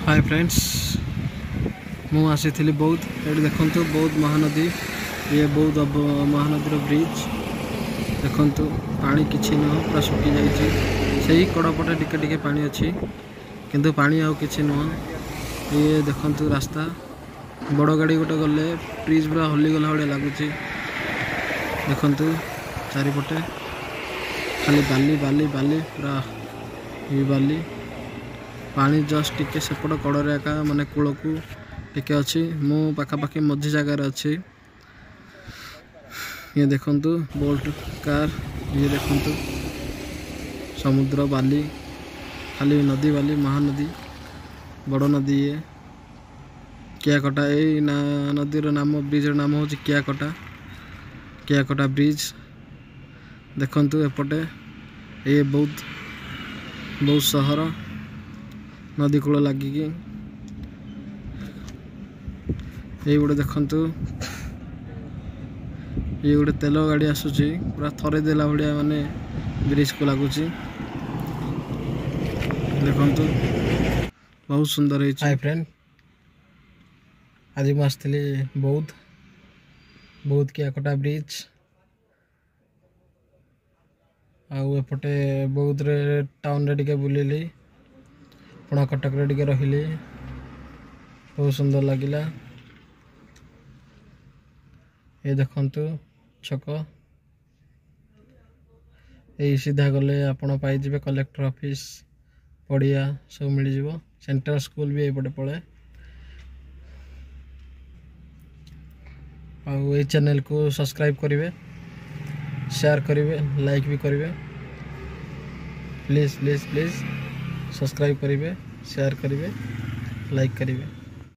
Hi friends मु आसी बौद्ध ये देखु बौद्ध महानदी ये बौद्ध महानदी ब्रिज देखु पानी किसी नुह पूरा सुखी जाइए से कड़पटे टिके टिके पानी अच्छी किंतु पानी आउ किसी नुह ये देखु रास्ता बड़ गाड़ी गोटे गले ब्रिज पूरा हलीगला भाई लगुच देखु चारिपटे खाली बाली बाली बाली पूरा ये बाली पानी जस्ट टिके सेपट कड़े एका माने कूल को टिके अच्छी मु पाखापाखि मझी जगार अच्छी ये देखंतु बोल्ट कार ये देखंतु समुद्र बाली खाली नदी बाली महानदी बड़ नदी ये कियाकटा ये नदीर नाम ब्रिज नाम हूँ कियाकटा ब्रिज देखंतु एपटे ये बहुत सहर नदी कूल लगिकी ये गोटे देखंतु ये गोटे तेल गाड़ी आसूची पूरा थरे देला भाया माने ब्रिज को लगुच देखंतु बहुत सुंदर है। हाय फ्रेंड आज मैं आसती बौद्ध कियाकटा ब्रिज आउ एपटे बौद्ध रे टाउन रे टिके बुलिली पुणा कटक रे टिके रहिली बहुत सुंदर लगिला ये देखंतु छक यही सीधा गले आपण पाई जिवे कलेक्टर ऑफिस पड़िया सब मिल जिवो सेंट्रल स्कूल भी एपटे पड़े आउ चैनल को सब्सक्राइब करिवे शेयर करिवे लाइक भी करिवे प्लीज प्लीज प्लीज सब्सक्राइब करिवे शेयर करिवे लाइक करिवे।